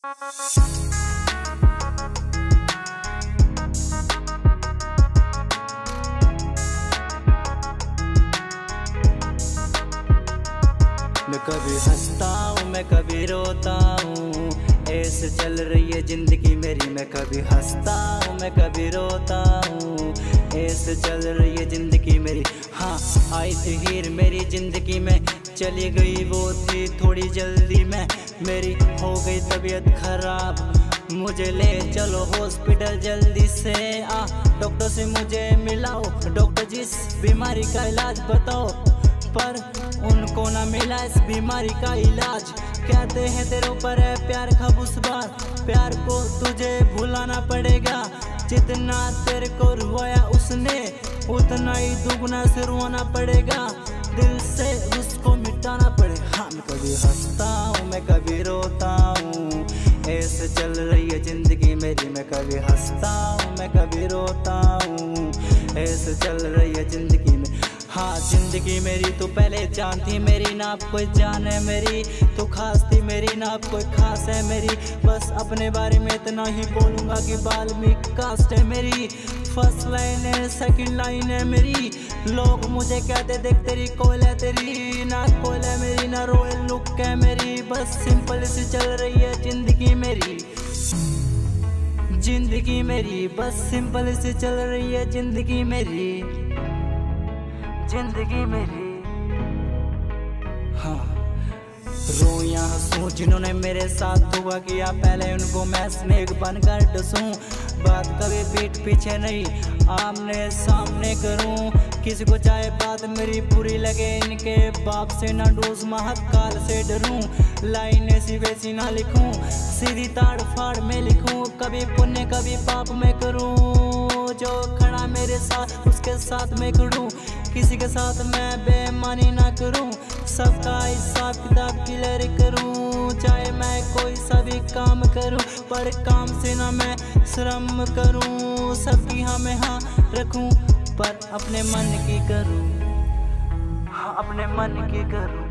मैं कभी हंसता हूँ, मैं कभी रोता हूँ, ऐसे चल रही है जिंदगी मेरी। मैं कभी हंसता हूँ, मैं कभी रोता हूँ, ऐसे चल रही है जिंदगी मेरी। हाँ, आई थी हीर मेरी जिंदगी में, चली गई वो थी थोड़ी जल्दी में। मेरी हो गई तबीयत खराब, मुझे ले चलो हॉस्पिटल जल्दी से। डॉक्टर से मुझे मिलाओ, डॉक्टर जिस बीमारी का इलाज बताओ, पर उनको ना मिला इस बीमारी का इलाज। कहते हैं तेरे ऊपर है प्यार का बुसबार, प्यार को तुझे भुलाना पड़ेगा। जितना तेरे को रुवाया उसने, उतना ही दुगना से रोना पड़ेगा। दिल से उसको मिटाना पड़ेगा। हाँ, मैं कभी हंसता हूँ, मैं कभी रोता हूँ, ऐसे चल रही है जिंदगी मेरी। मैं कभी हंसता हूँ, मैं कभी रोता हूँ, ऐसे चल रही है जिंदगी में। हाँ, जिंदगी मेरी तो पहले जान थी मेरी, ना अब कोई जान है मेरी। तो खास थी मेरी, ना अब कोई खास है मेरी। बस अपने बारे में इतना ही बोलूँगा कि वाल्मीकि कास्ट है मेरी। फर्स्ट लाइन है, सेकंड लाइन है मेरी। लोग मुझे कहते देख तेरी कोयल है तेरी, ना कोयल है मेरी, ना रॉयल लुक है मेरी। बस सिंपल सी चल रही है जिंदगी मेरी, जिंदगी मेरी। बस सिंपल सी चल रही है जिंदगी मेरी, जिंदगी मेरी। हाँ, रो या हंसूं जिन्होंने मेरे साथ धोखा किया, पहले उनको मैं स्नेक बनकर डसूं। बात कभी पीठ पीछे नहीं, आमने सामने करूं। किसी को चाहे बात मेरी बुरी लगे, इनके बाप से ना डोज महाकाल से डरूं। लाइन ऐसी वैसी ना लिखूं, सीधी ताड़ फाड़ में लिखूं। कभी पुण्य कभी पाप में करूं, जो खड़ा मेरे साथ उसके साथ मैं खड़ूं। किसी के साथ मैं बेईमानी ना करूं, सबका हिसाब किताब क्लियर करूं। चाहे मैं कोई सा भी काम करूं, पर काम से ना मैं शर्म करूं। सबकी हाँ मैं हाँ रखूं, पर अपने मन की करूं। हाँ, अपने मन की करूं।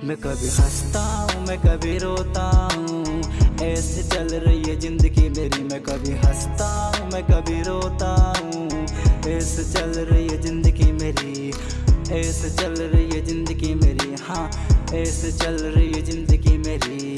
मैं कभी हंसता हूँ, मैं कभी रोता हूँ, ऐसे चल रही है जिंदगी मेरी। मैं कभी हंसता हूँ, मैं कभी रोता हूँ, ऐसे चल रही है जिंदगी मेरी, ऐसे चल रही है जिंदगी मेरी। हाँ, ऐसे चल रही है जिंदगी मेरी।